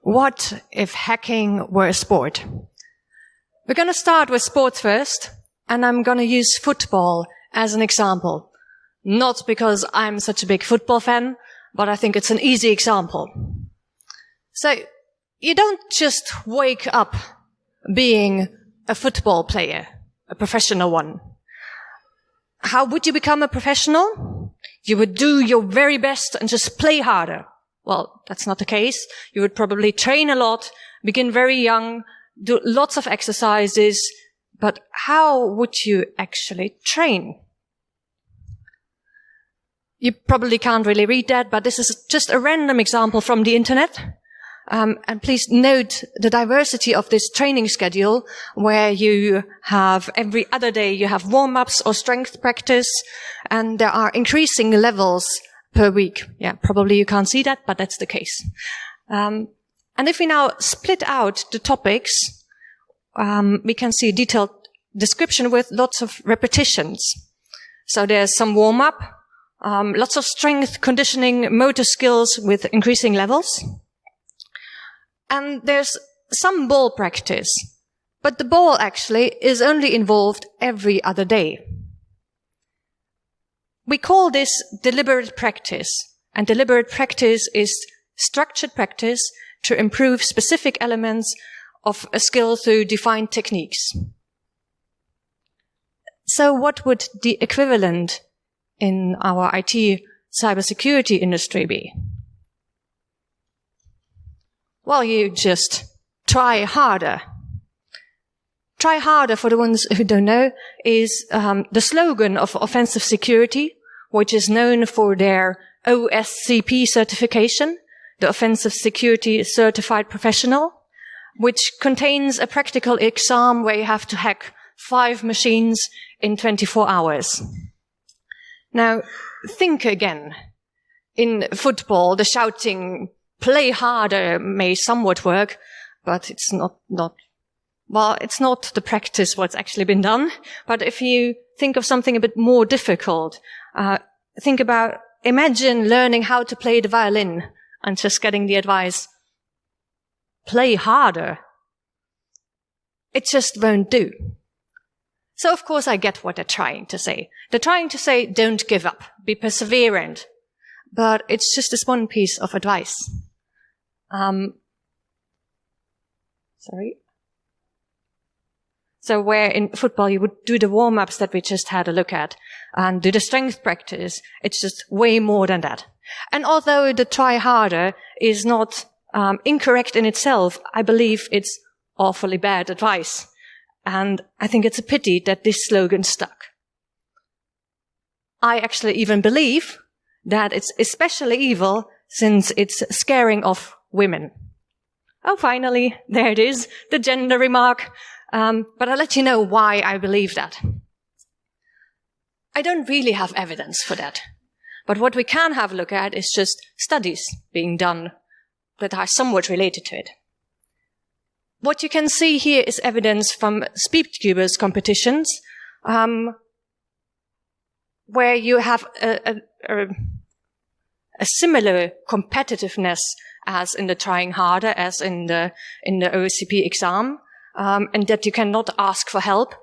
What if hacking were a sport? We're going to start with sports first, and I'm going to use football as an example. Not because I'm such a big football fan, but I think it's an easy example. So, you don't just wake up being a football player, a professional one. How would you become a professional? You would do your very best and just play harder. Well, that's not the case. You would probably train a lot, begin very young, do lots of exercises. But how would you actually train? You probably can't really read that, but this is just a random example from the internet. And please note the diversity of this training schedule, where you have every other day you have warm-ups or strength practice, and there are increasing levels per week. Yeah, probably you can't see that, but that's the case. And if we now split out the topics, we can see a detailed description with lots of repetitions. So there's some warm-up, lots of strength, conditioning, motor skills with increasing levels. And there's some ball practice, but the ball actually is only involved every other day. We call this deliberate practice, and deliberate practice is structured practice to improve specific elements of a skill through defined techniques. So what would the equivalent in our IT cybersecurity industry be? Well, you just try harder. Try harder, for the ones who don't know, is the slogan of offensive security, which is known for their OSCP certification, the Offensive Security Certified Professional, which contains a practical exam where you have to hack 5 machines in 24 hours. Now, think again. In football, the shouting, play harder may somewhat work, but it's not the practice what's actually been done. But if you think of something a bit more difficult, imagine learning how to play the violin and just getting the advice, play harder. It just won't do. So of course I get what they're trying to say. They're trying to say, don't give up, be perseverant. But it's just this one piece of advice. So where in football you would do the warm-ups that we just had a look at and do the strength practice, it's just way more than that. And although the try harder is not incorrect in itself, I believe it's awfully bad advice. And I think it's a pity that this slogan stuck. I actually even believe that it's especially evil since it's scaring off women. Oh, finally, there it is, the gender remark. But I'll let you know why I believe that. I don't really have evidence for that. But what we can have a look at is just studies being done that are somewhat related to it. What you can see here is evidence from Speedcubers competitions, where you have a similar competitiveness as in the trying harder, as in the OSCP exam, and that you cannot ask for help.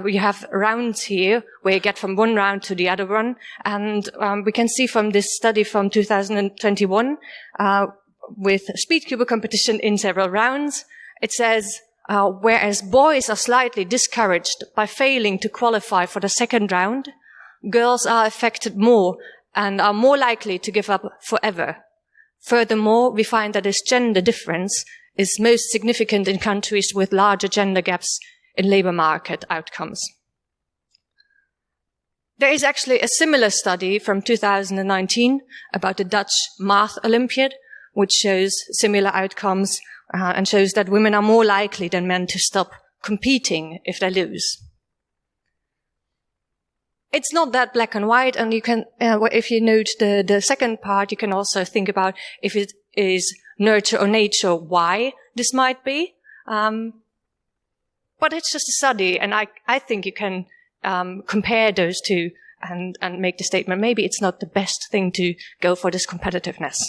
We have rounds here where you get from one round to the other one, and we can see from this study from 2021 with Speedcuber competition in several rounds, it says, whereas boys are slightly discouraged by failing to qualify for the second round, girls are affected more and are more likely to give up forever. Furthermore, we find that this gender difference is most significant in countries with larger gender gaps in labor market outcomes. There is actually a similar study from 2019 about the Dutch Math Olympiad, which shows similar outcomes and shows that women are more likely than men to stop competing if they lose. It's not that black and white, and you can, if you note the second part, you can also think about if it is nurture or nature, why this might be. But it's just a study, and I think you can compare those two and make the statement, maybe it's not the best thing to go for this competitiveness.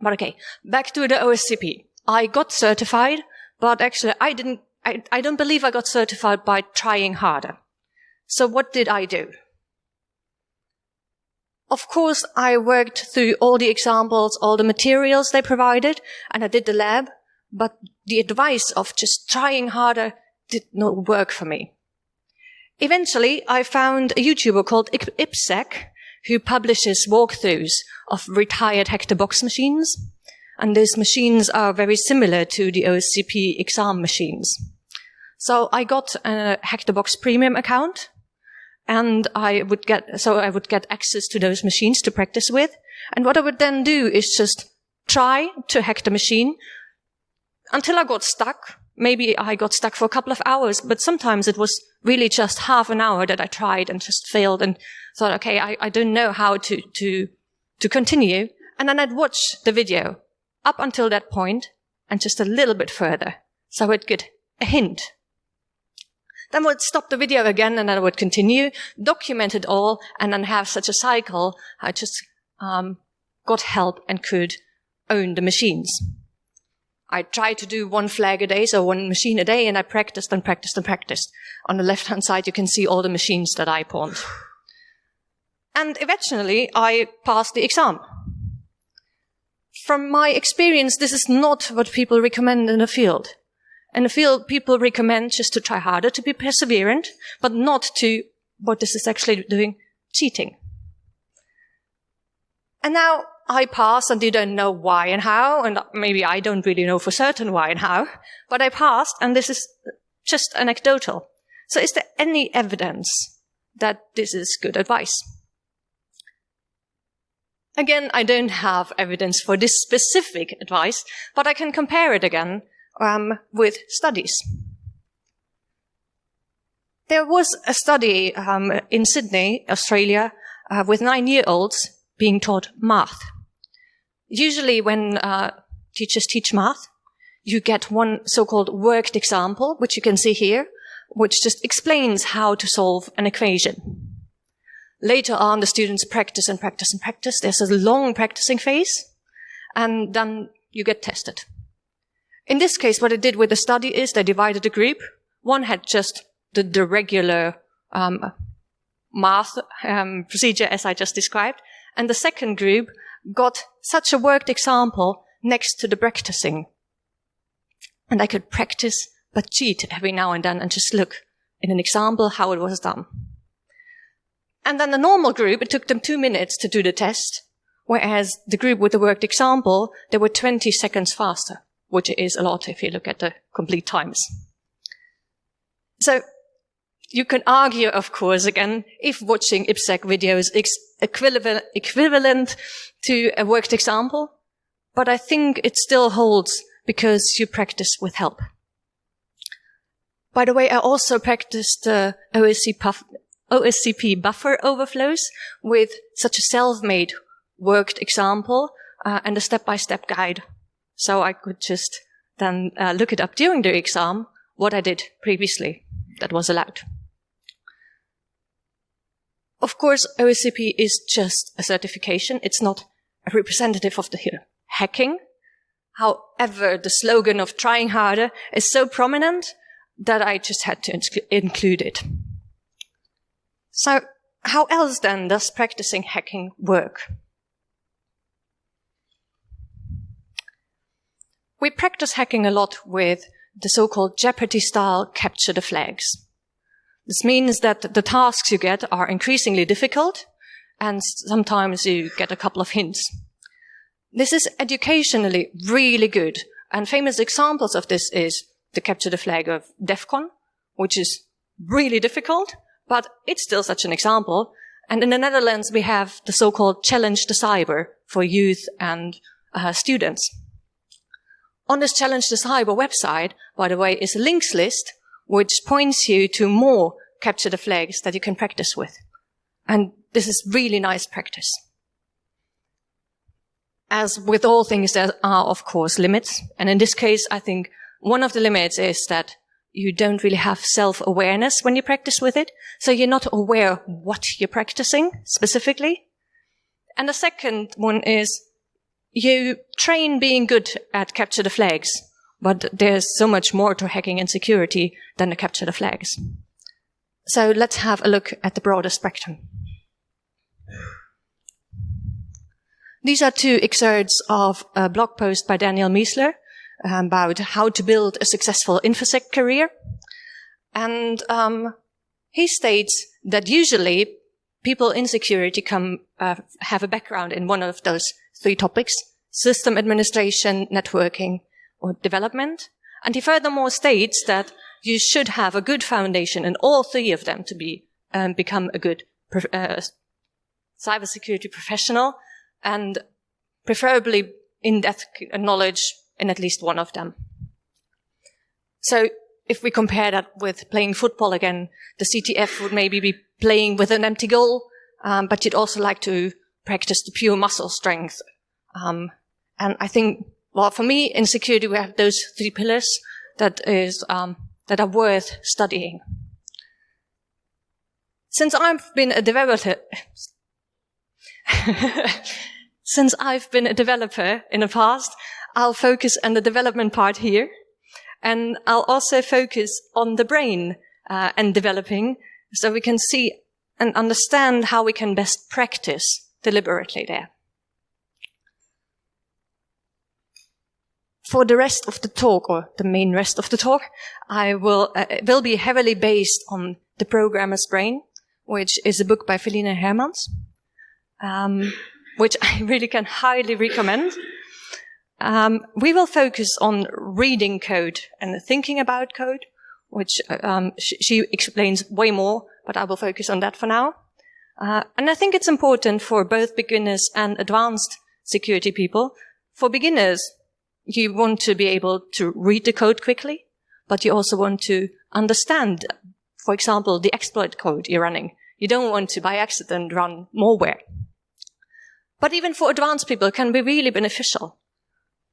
But okay, back to the OSCP. I got certified, but actually I don't believe I got certified by trying harder. So what did I do? Of course, I worked through all the examples, all the materials they provided, and I did the lab, but the advice of just trying harder did not work for me. Eventually, I found a YouTuber called Infosec who publishes walkthroughs of retired Hectorbox machines, and these machines are very similar to the OSCP exam machines. So I got a Hectorbox premium account, and I would get access to those machines to practice with. And what I would then do is just try to hack the machine until I got stuck. Maybe I got stuck for a couple of hours, but sometimes it was really just half an hour that I tried and just failed and thought, okay, I don't know how to continue. And then I'd watch the video up until that point and just a little bit further. So I would get a hint. Then I would stop the video again and then I would continue, document it all, and then have such a cycle. I just got help and could own the machines. I tried to do one flag a day, so one machine a day, and I practiced and practiced and practiced. On the left-hand side, you can see all the machines that I pawned. And eventually, I passed the exam. From my experience, this is not what people recommend in the field. In the field, people recommend just to try harder, to be perseverant, but not to, what this is actually doing, cheating. And now I passed, and you don't know why and how, and maybe I don't really know for certain why and how, but I passed, and this is just anecdotal. So is there any evidence that this is good advice? Again, I don't have evidence for this specific advice, but I can compare it again with studies. There was a study in Sydney, Australia, with 9-year-olds being taught math. Usually when teachers teach math, you get one so-called worked example, which you can see here, which just explains how to solve an equation. Later on, the students practice and practice and practice. There's a long practicing phase, and then you get tested. In this case, what they did with the study is they divided a group. One had just the regular math procedure as I just described, and the second group got such a worked example next to the practicing. And I could practice but cheat every now and then and just look in an example how it was done. And then the normal group, it took them 2 minutes to do the test, whereas the group with the worked example, they were 20 seconds faster, which is a lot if you look at the complete times. So you can argue, of course, again, if watching Infosec videos is equivalent to a worked example, but I think it still holds because you practice with help. By the way, I also practiced OSCP buffer overflows with such a self-made worked example and a step-by-step guide. So I could just then look it up during the exam, what I did previously that was allowed. Of course, OSCP is just a certification. It's not a representative of the hacking. However, the slogan of trying harder is so prominent that I just had to include it. So how else then does practicing hacking work? We practice hacking a lot with the so-called Jeopardy-style capture the flags. This means that the tasks you get are increasingly difficult, and sometimes you get a couple of hints. This is educationally really good, and famous examples of this is the capture the flag of WICCON, which is really difficult, but it's still such an example. And in the Netherlands, we have the so-called Challenge the Cyber for youth and students. On this Challenge the Cyber website, by the way, is a links list which points you to more capture the flags that you can practice with. And this is really nice practice. As with all things, there are, of course, limits. And in this case, I think one of the limits is that you don't really have self-awareness when you practice with it. So you're not aware what you're practicing specifically. And the second one is you train being good at capture the flags, but there's so much more to hacking and security than the capture the flags. So let's have a look at the broader spectrum. These are two excerpts of a blog post by Daniel Miesler about how to build a successful Infosec career. And he states that usually people in security have a background in one of those three topics: system administration, networking, or development. And he furthermore states that you should have a good foundation in all three of them to become a good cybersecurity professional, and preferably in-depth knowledge in at least one of them. So if we compare that with playing football again, the CTF would maybe be playing with an empty goal, but you'd also like to practice the pure muscle strength. And I think, well, for me, in security, we have those three pillars that are worth studying. Since I've been a developer, in the past, I'll focus on the development part here. And I'll also focus on the brain and developing, so we can see and understand how we can best practice deliberately there. For the rest of the talk, or the main rest of the talk, I will be heavily based on The Programmer's Brain, which is a book by Feline Hermans, which I really can highly recommend. We will focus on reading code and thinking about code, which she explains way more, but I will focus on that for now. And I think it's important for both beginners and advanced security people. For beginners, you want to be able to read the code quickly, but you also want to understand, for example, the exploit code you're running. You don't want to, by accident, run malware. But even for advanced people, it can be really beneficial.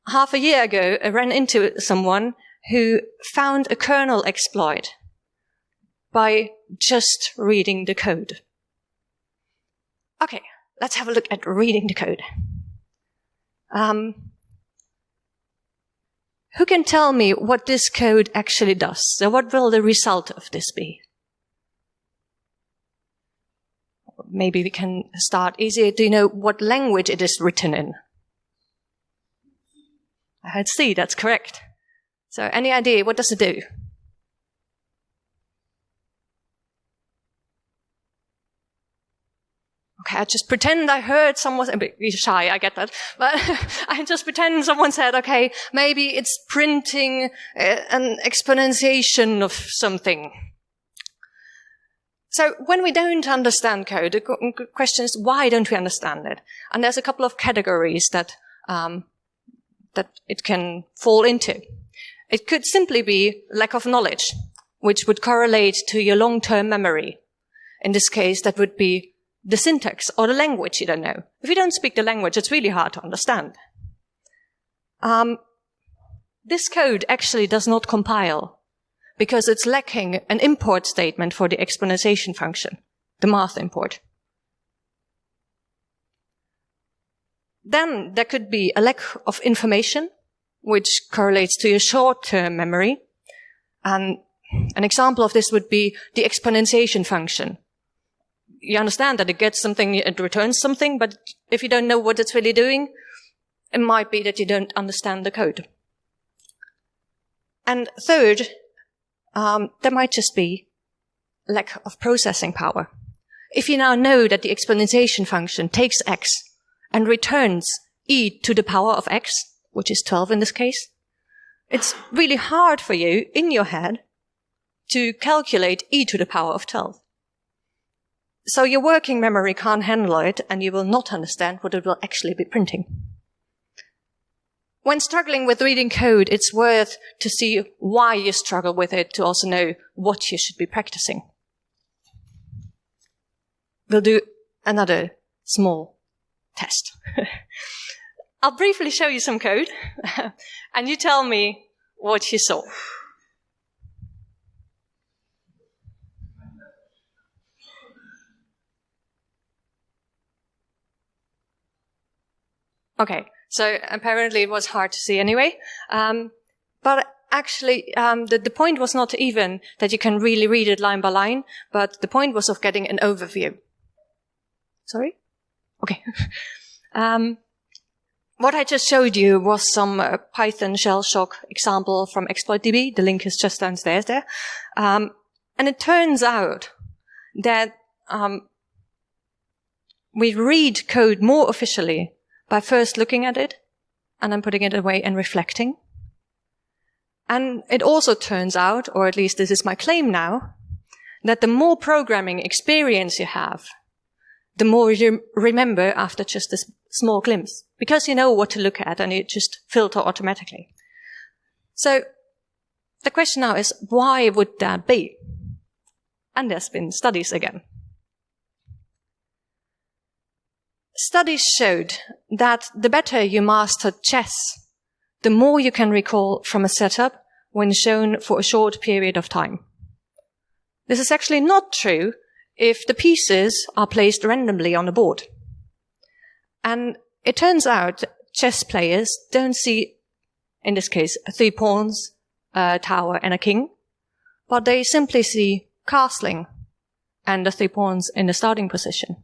Half a year ago, I ran into someone who found a kernel exploit by just reading the code. Okay, let's have a look at reading the code. Who can tell me what this code actually does? So what will the result of this be? Maybe we can start easier. Do you know what language it is written in? I heard C, that's correct. So any idea, what does it do? Okay, I just pretend I heard someone, a bit shy, I get that, but I just pretend someone said, okay, maybe it's printing an exponentiation of something. So when we don't understand code, the question is, why don't we understand it? And there's a couple of categories that it can fall into. It could simply be lack of knowledge, which would correlate to your long-term memory. In this case, that would be the syntax or the language you don't know. If you don't speak the language, it's really hard to understand. This code actually does not compile because it's lacking an import statement for the exponentiation function, the math import. Then there could be a lack of information, which correlates to your short-term memory. And an example of this would be the exponentiation function. You understand that it gets something, it returns something, but if you don't know what it's really doing, it might be that you don't understand the code. And third, there might just be lack of processing power. If you now know that the exponentiation function takes x and returns e to the power of x, which is 12 in this case, it's really hard for you in your head to calculate e to the power of 12. So your working memory can't handle it, and you will not understand what it will actually be printing. When struggling with reading code, it's worth to see why you struggle with it, to also know what you should be practicing. We'll do another small test. I'll briefly show you some code, and you tell me what you saw. Okay, so apparently it was hard to see anyway. But actually, the point was not even that you can really read it line by line, but the point was of getting an overview. Sorry? Okay. What I just showed you was some Python shell shock example from ExploitDB. The link is just downstairs there. And it turns out that we read code more officially by first looking at it and then putting it away and reflecting. And it also turns out, or at least this is my claim now, that the more programming experience you have, the more you remember after just a small glimpse, because you know what to look at and you just filter automatically. So the question now is, why would that be? And there's been studies again. Studies showed that the better you master chess, the more you can recall from a setup when shown for a short period of time. This is actually not true if the pieces are placed randomly on the board. And it turns out chess players don't see, in this case, 3 pawns, a tower and a king, but they simply see castling and the 3 pawns in the starting position.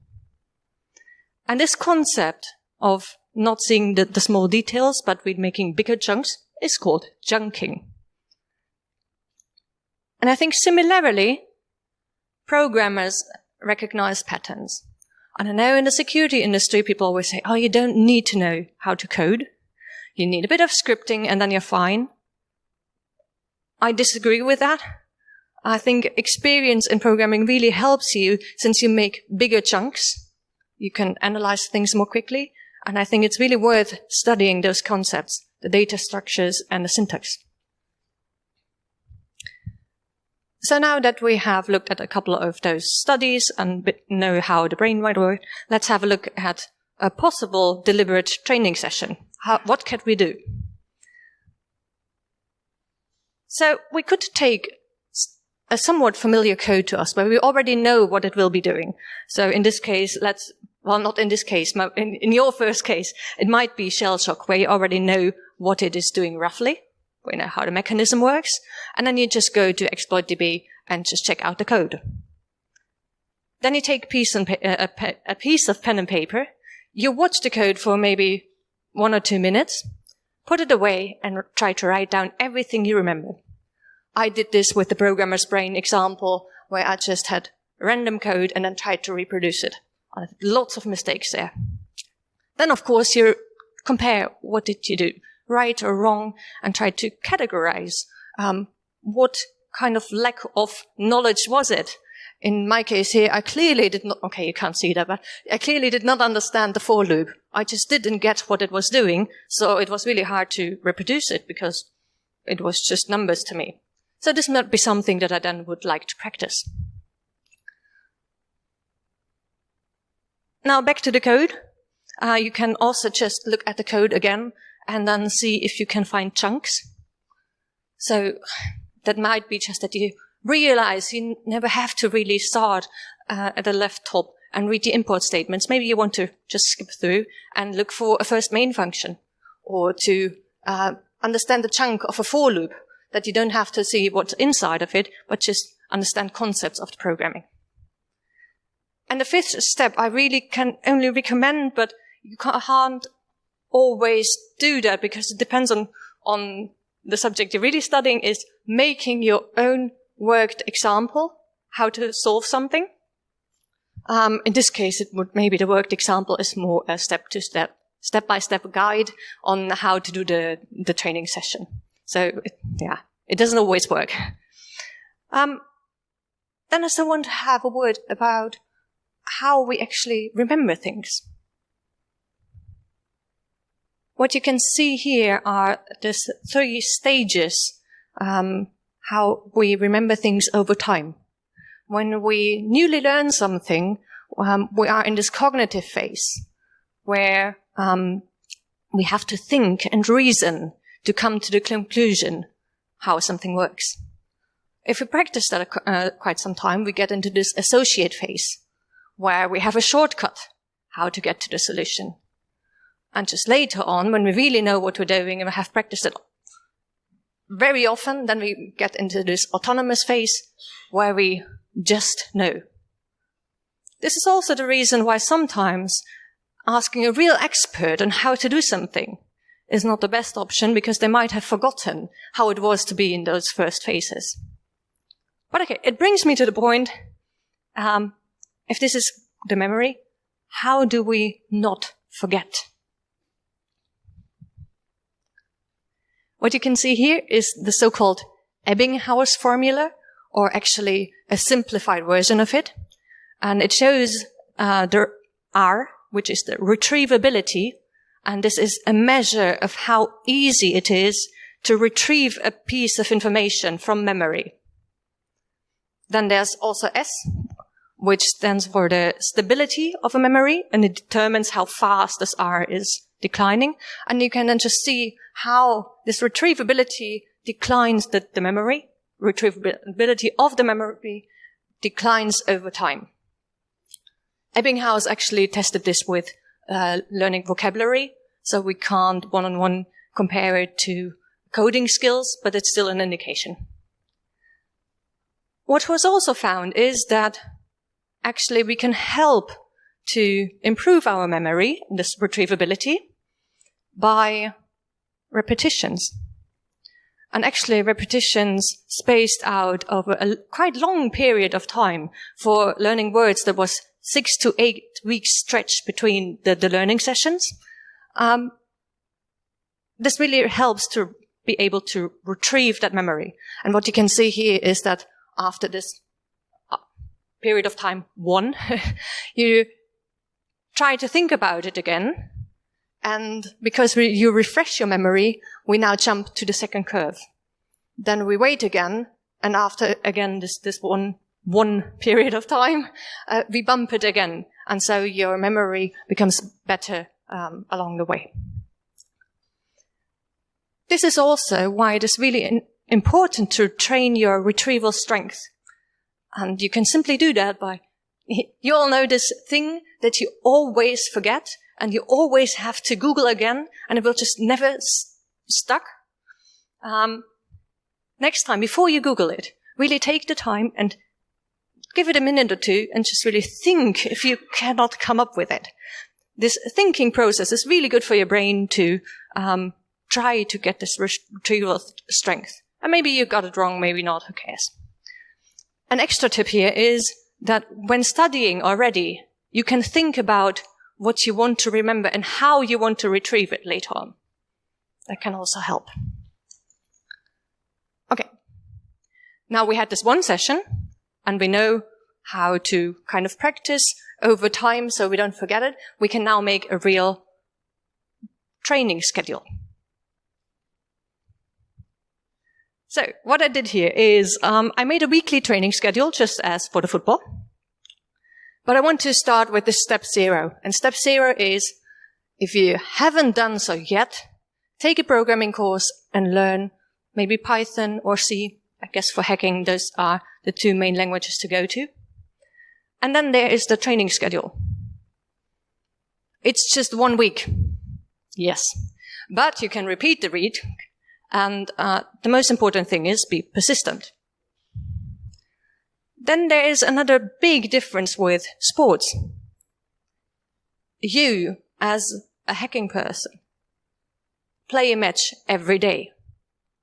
And this concept of not seeing the small details, but with making bigger chunks, is called chunking. And I think similarly, programmers recognize patterns. And I know in the security industry, people always say, oh, you don't need to know how to code. You need a bit of scripting and then you're fine. I disagree with that. I think experience in programming really helps you since you make bigger chunks. You can analyze things more quickly. And I think it's really worth studying those concepts, the data structures and the syntax. So now that we have looked at a couple of those studies and know how the brain might work, let's have a look at a possible deliberate training session. What can we do? So we could take a somewhat familiar code to us where we already know what it will be doing. So in this case, well, not in this case, in your first case, it might be shell shock where you already know what it is doing roughly. We know how the mechanism works. And then you just go to ExploitDB and just check out the code. Then you take a piece of pen and paper. You watch the code for maybe 1 or 2 minutes, put it away and try to write down everything you remember. I did this with the programmer's brain example where I just had random code and then tried to reproduce it. I had lots of mistakes there. Then, of course, you compare what did you do, right or wrong, and try to categorize what kind of lack of knowledge was it. In my case here, I clearly did not, okay, you can't see that, but I clearly did not understand the for loop. I just didn't get what it was doing, so it was really hard to reproduce it because it was just numbers to me. So this might be something that I then would like to practice. Now back to the code. You can also just look at the code again and then see if you can find chunks. So that might be just that you realize you never have to really start at the left top and read the import statements. Maybe you want to just skip through and look for a first main function, or to understand the chunk of a for loop, that you don't have to see what's inside of it, but just understand concepts of the programming. And the 5th step I really can only recommend, but you can't always do that because it depends on the subject you're really studying, is making your own worked example, how to solve something. In this case, maybe the worked example is more a step-by-step guide on how to do the training session. So, it doesn't always work. Then I still want to have a word about how we actually remember things. What you can see here are the 3 stages, how we remember things over time. When we newly learn something, we are in this cognitive phase where we have to think and reason to come to the conclusion how something works. If we practice that quite some time, we get into this associate phase, where we have a shortcut how to get to the solution. And just later on, when we really know what we're doing and we have practiced it very often, then we get into this autonomous phase where we just know. This is also the reason why sometimes asking a real expert on how to do something is not the best option, because they might have forgotten how it was to be in those first phases. But okay, it brings me to the point, if this is the memory, how do we not forget? What you can see here is the so-called Ebbinghaus formula, or actually a simplified version of it. And it shows the R, which is the retrievability. And this is a measure of how easy it is to retrieve a piece of information from memory. Then there's also S, which stands for the stability of a memory, and it determines how fast this R is declining. And you can then just see how this retrievability declines the memory. Retrievability of the memory declines over time. Ebbinghaus actually tested this with learning vocabulary, so we can't one-on-one compare it to coding skills, but it's still an indication. What was also found is that actually we can help to improve our memory, this retrievability, by repetitions. And actually repetitions spaced out over a quite long period of time for learning words. There was 6 to 8 weeks stretch between the learning sessions. This really helps to be able to retrieve that memory. And what you can see here is that after this period of time 1, you try to think about it again. And because you refresh your memory, we now jump to the second curve. Then we wait again, and after again this one period of time, we bump it again, and so your memory becomes better along the way. This is also why it is really important to train your retrieval strength. And you can simply do that by, you all know this thing that you always forget, and you always have to Google again, and it will just never stuck. Next time, before you Google it, really take the time and give it a minute or two and just really think if you cannot come up with it. This thinking process is really good for your brain to try to get this retrieval strength. And maybe you got it wrong, maybe not, who cares? An extra tip here is that when studying already, you can think about what you want to remember and how you want to retrieve it later on. That can also help. Okay. Now we had this one session, and we know how to kind of practice over time so we don't forget it. We can now make a real training schedule. So what I did here is I made a weekly training schedule just as for the football. But I want to start with this step 0. And step 0 is, if you haven't done so yet, take a programming course and learn maybe Python or C. I guess for hacking, those are the 2 main languages to go to. And then there is the training schedule. It's just 1 week. Yes. But you can repeat the read. And the most important thing is be persistent. Then there is another big difference with sports. You, as a hacking person, play a match every day.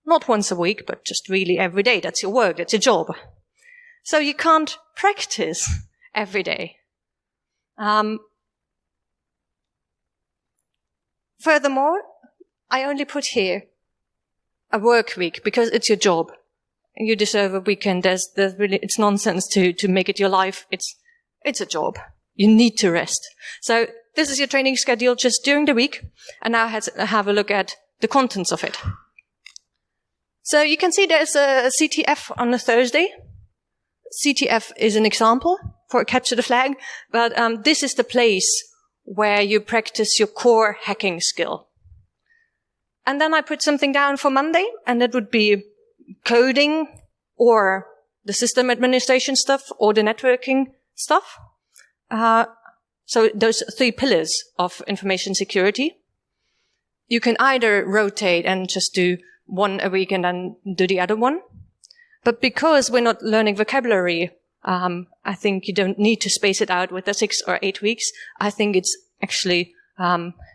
Not once a week, but just really every day. That's your work, that's your job. So you can't practice every day. Furthermore, I only put here a work week because it's your job. You deserve a weekend. There's really, it's nonsense to make it your life. It's a job. You need to rest. So this is your training schedule just during the week. And now have a look at the contents of it. So you can see there's a CTF on a Thursday. CTF is an example for capture the flag, but this is the place where you practice your core hacking skill. And then I put something down for Monday, and that would be coding or the system administration stuff or the networking stuff. So those 3 pillars of information security. you can either rotate and just do one a week and then do the other one. But because we're not learning vocabulary, I think you don't need to space it out with the 6 or 8 weeks. I think it's actually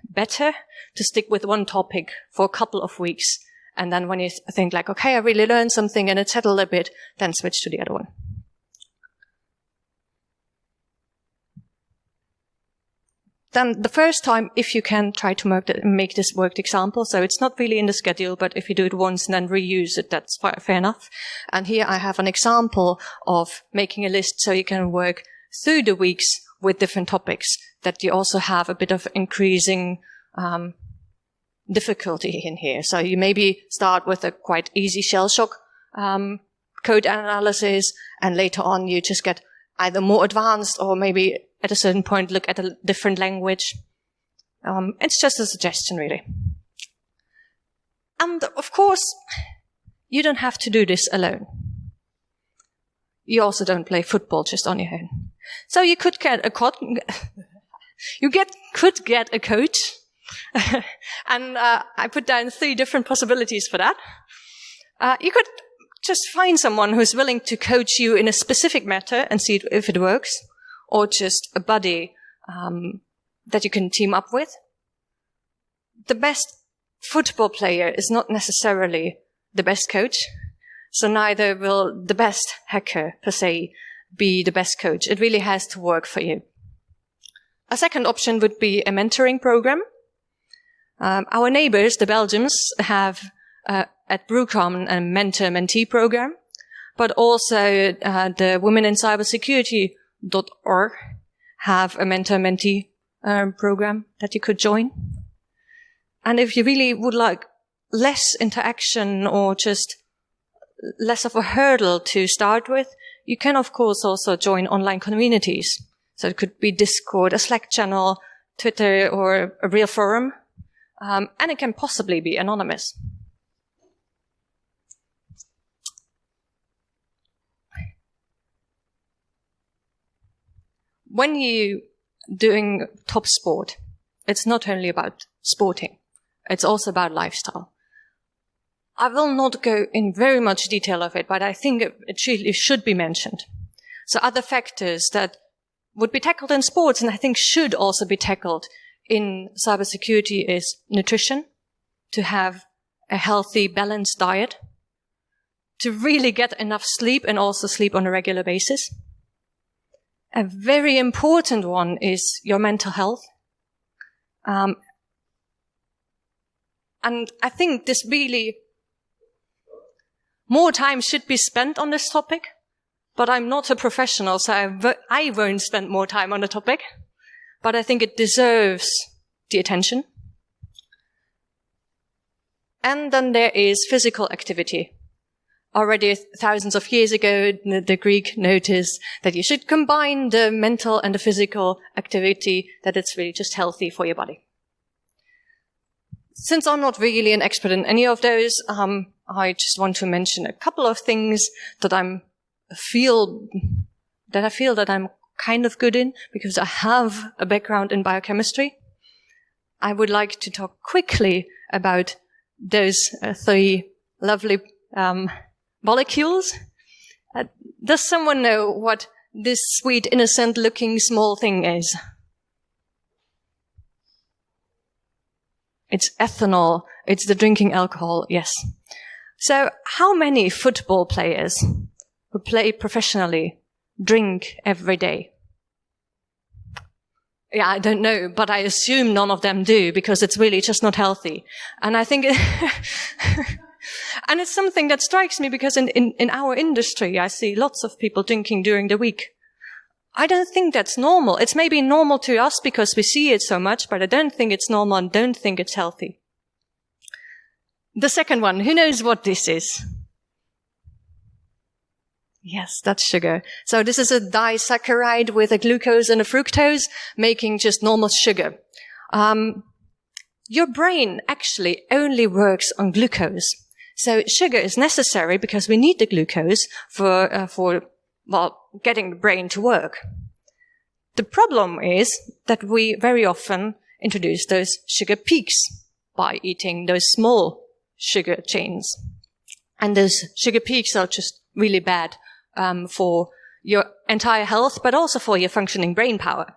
better to stick with one topic for a couple of weeks. And then when you think like, okay, I really learned something and it settled a bit, then switch to the other one. Then the first time, if you can, try to make this worked example. So it's not really in the schedule, but if you do it once and then reuse it, that's fair enough. And here I have an example of making a list so you can work through the weeks with different topics, that you also have a bit of increasing difficulty in here. So you maybe start with a quite easy shell shock code analysis, and later on you just get either more advanced or maybe at a certain point look at a different language. It's just a suggestion, really. And of course, you don't have to do this alone. You also don't play football just on your own. So you could get a coach, and I put down 3 different possibilities for that. You could just find someone who's willing to coach you in a specific matter and see if it works, or just a buddy that you can team up with. The best football player is not necessarily the best coach, so neither will the best hacker, per se, be the best coach. It really has to work for you. A second option would be a mentoring program. Our neighbors, the Belgians, have at WICCON a mentor-mentee program, but also the Women in Cybersecurity.org have a mentor-mentee program that you could join. And if you really would like less interaction or just less of a hurdle to start with, you can, of course, also join online communities. So it could be Discord, a Slack channel, Twitter, or a real forum. And it can possibly be anonymous. When you're doing top sport, it's not only about sporting, it's also about lifestyle. I will not go in very much detail of it, but I think it should be mentioned. So other factors that would be tackled in sports, and I think should also be tackled in cybersecurity, is nutrition, to have a healthy, balanced diet, to really get enough sleep and also sleep on a regular basis. A very important one is your mental health. And I think this really, more time should be spent on this topic, but I'm not a professional, so I won't spend more time on the topic. But I think it deserves the attention. And then there is physical activity. Already thousands of years ago, the Greek noticed that you should combine the mental and the physical activity, that it's really just healthy for your body. Since I'm not really an expert in any of those, I just want to mention a couple of things that I feel that I'm kind of good in, because I have a background in biochemistry. I would like to talk quickly about those 3 lovely molecules. Does someone know what this sweet, innocent-looking small thing is? It's ethanol. It's the drinking alcohol, yes. So how many football players who play professionally drink every day? Yeah, I don't know, but I assume none of them do, because it's really just not healthy. And I think, and it's something that strikes me, because in our industry, I see lots of people drinking during the week. I don't think that's normal. It's maybe normal to us because we see it so much, but I don't think it's normal and don't think it's healthy. The second one, who knows what this is? Yes, that's sugar. So this is a disaccharide with a glucose and a fructose, making just normal sugar. Your brain actually only works on glucose. So sugar is necessary because we need the glucose for getting the brain to work. The problem is that we very often introduce those sugar peaks, by eating those small sugar chains. And those sugar peaks are just really bad for your entire health, but also for your functioning brain power.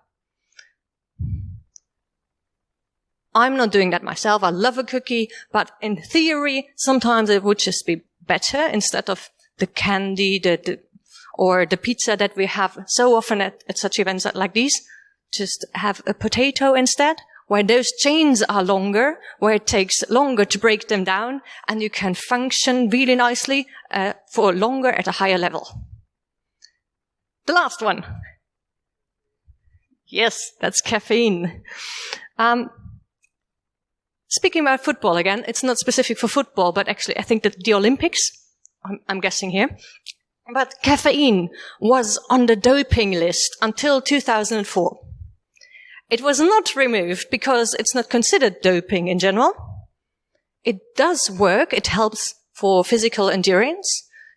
I'm not doing that myself. I love a cookie, but in theory, sometimes it would just be better instead of the candy, or the pizza that we have so often at such events like these. Just have a potato instead, where those chains are longer, where it takes longer to break them down, and you can function really nicely for longer at a higher level. The last one. Yes, that's caffeine. Speaking about football again, it's not specific for football, but actually I think that the Olympics, I'm guessing here, but caffeine was on the doping list until 2004. It was not removed because it's not considered doping in general. It does work. It helps for physical endurance.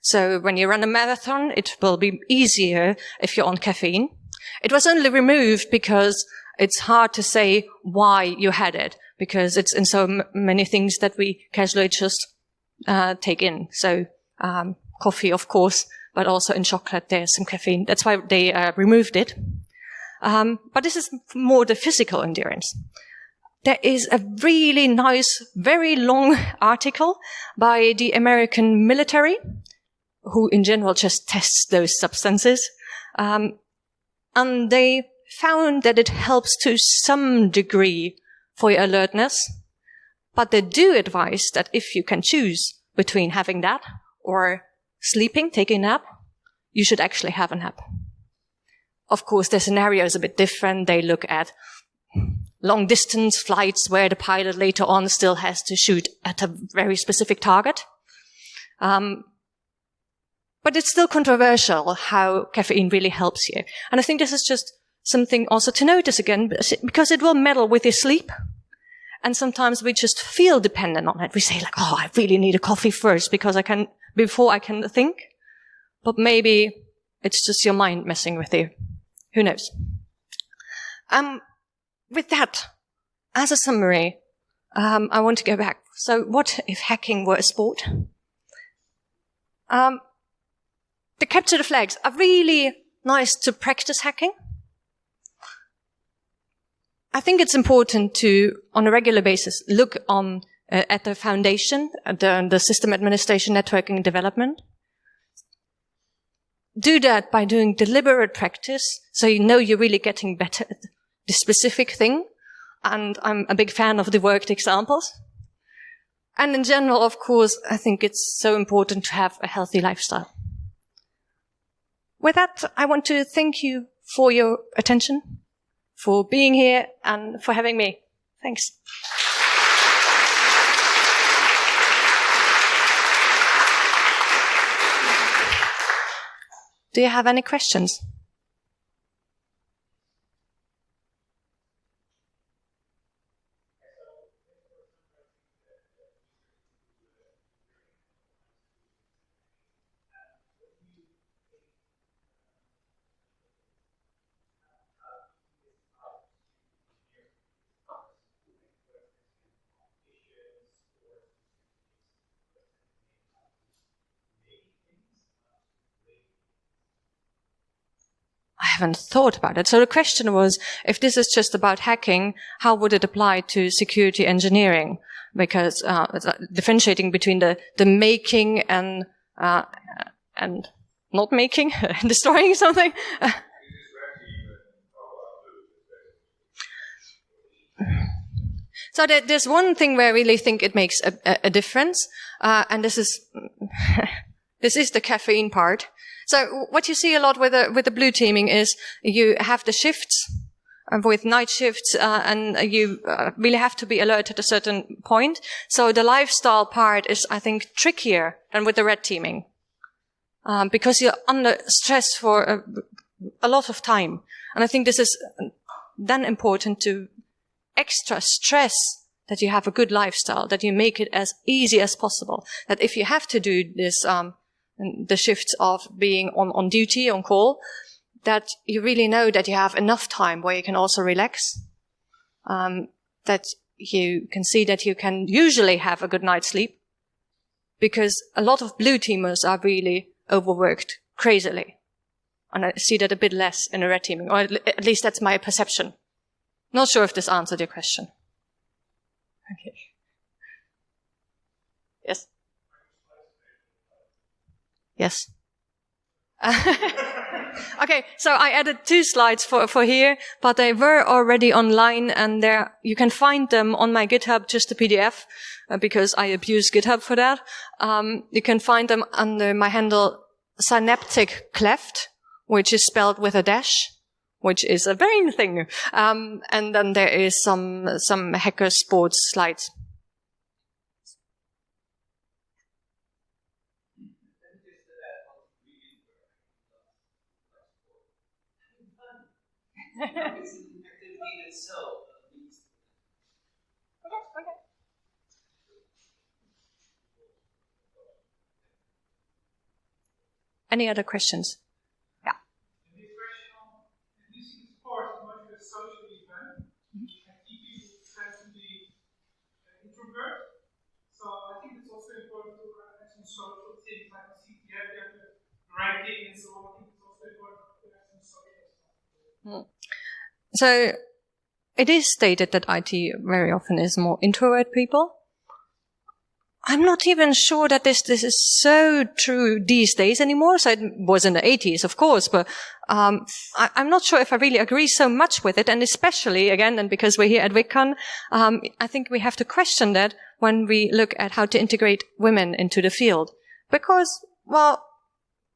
So when you run a marathon, it will be easier if you're on caffeine. It was only removed because it's hard to say why you had it, because it's in so many things that we casually just take in. So coffee, of course, but also in chocolate there's some caffeine. That's why they removed it. But this is more the physical endurance. There is a really nice, very long article by the American military, who in general just tests those substances. And they found that it helps to some degree for your alertness. But they do advise that if you can choose between having that or sleeping, taking a nap, you should actually have a nap. Of course, the scenario is a bit different. They look at long distance flights where the pilot later on still has to shoot at a very specific target. But it's still controversial how caffeine really helps you. And I think this is just something also to notice again, because it will meddle with your sleep. And sometimes we just feel dependent on it. We say like, oh, I really need a coffee first before I can think. But maybe it's just your mind messing with you. Who knows? With that, as a summary, I want to go back. So what if hacking were a sport? The capture the flags are really nice to practice hacking. I think it's important to, on a regular basis, look at the foundation, the system administration, networking, and development. Do that by doing deliberate practice, so you know you're really getting better at the specific thing. And I'm a big fan of the worked examples. And in general, of course, I think it's so important to have a healthy lifestyle. With that, I want to thank you for your attention, for being here, and for having me. Thanks. Do you have any questions? I haven't thought about it. So the question was, if this is just about hacking, how would it apply to security engineering? Because differentiating between the making and not making, destroying something. So there's one thing where I really think it makes a difference, and this is this is the caffeine part. So what you see a lot with the blue teaming is you have the shifts with night shifts, and you really have to be alert at a certain point. So the lifestyle part is, I think, trickier than with the red teaming, because you're under stress for a lot of time. And I think this is then important to extra stress that you have a good lifestyle, that you make it as easy as possible. That if you have to do this, the shifts of being on duty, on call, that you really know that you have enough time where you can also relax, that you can see that you can usually have a good night's sleep, because a lot of blue teamers are really overworked crazily. And I see that a bit less in a red teaming, or at least that's my perception. Not sure if this answered your question. Okay. Yes? Yes. Okay, so I added 2 slides for here, but they were already online, and you can find them on my GitHub, just a PDF, because I abuse GitHub for that. You can find them under my handle synaptic cleft, which is spelled with a dash, which is a brain thing. And then there is some hacker sports slides. Okay. Any other questions? Yeah. This sport is much of a social event, and people tend to be introvert. So I think it's also important to have some social things like a CTF, the ranking and so on. I think it's also important to have some social stuff. So it is stated that IT very often is more introvert people. I'm not even sure that this is so true these days anymore. So it was in the 80s, of course, but I'm not sure if I really agree so much with it. And especially, again, and because we're here at WICCON, I think we have to question that when we look at how to integrate women into the field. Because, well,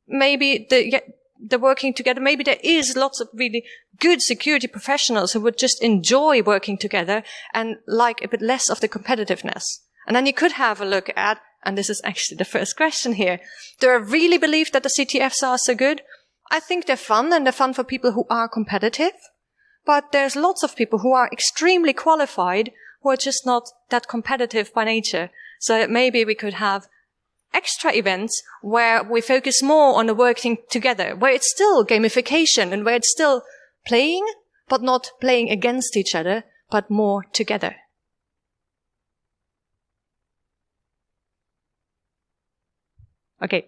maybe the working together, maybe there is lots of really good security professionals who would just enjoy working together and like a bit less of the competitiveness. And then you could have a look at, and this is actually the first question here, do I really believe that the CTFs are so good? I think they're fun, and they're fun for people who are competitive. But there's lots of people who are extremely qualified who are just not that competitive by nature. So maybe we could have extra events where we focus more on the working together, where it's still gamification and where it's still playing, but not playing against each other, but more together. Okay.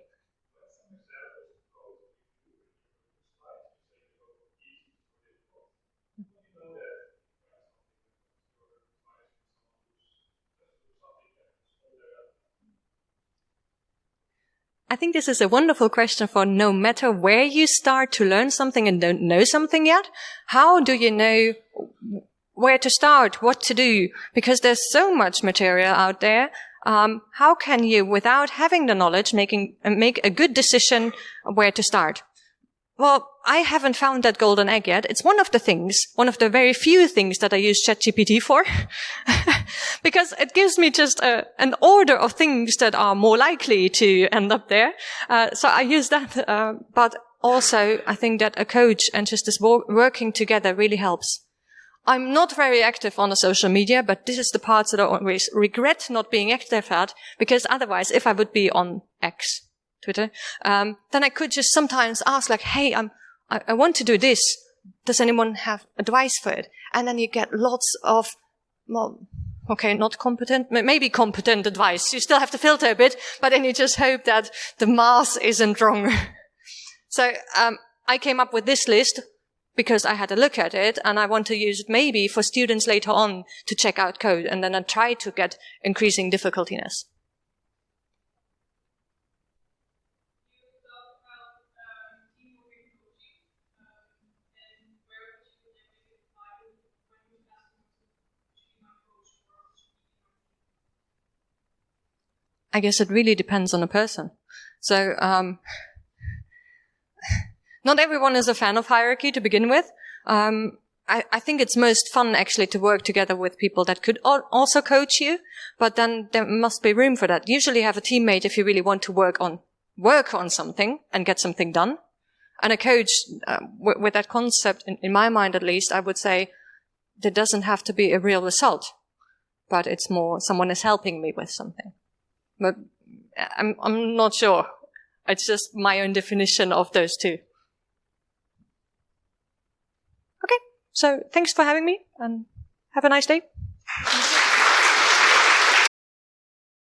I think this is a wonderful question for no matter where you start to learn something and don't know something yet. How do you know where to start, what to do? Because there's so much material out there. How can you, without having the knowledge, make a good decision where to start? Well, I haven't found that golden egg yet. It's one of the very few things that I use ChatGPT for, because it gives me just an order of things that are more likely to end up there. So I use that, but also I think that a coach and just this working together really helps. I'm not very active on the social media, but this is the parts that I always regret not being active at, because otherwise, if I would be on X, Twitter, then I could just sometimes ask like, hey, I want to do this. Does anyone have advice for it? And then you get lots of, well, okay, not competent, maybe competent advice. You still have to filter a bit, but then you just hope that the mass isn't wrong. So, I came up with this list because I had a look at it, and I want to use it maybe for students later on to check out code, and then I try to get increasing difficultiness. I guess it really depends on the person. So, not everyone is a fan of hierarchy to begin with. I think it's most fun actually to work together with people that could also coach you, but then there must be room for that. Usually have a teammate if you really want to work on something and get something done. And a coach, with that concept, in my mind at least, I would say there doesn't have to be a real result, but it's more someone is helping me with something. But I'm not sure. It's just my own definition of those two. Okay, so thanks for having me, and have a nice day.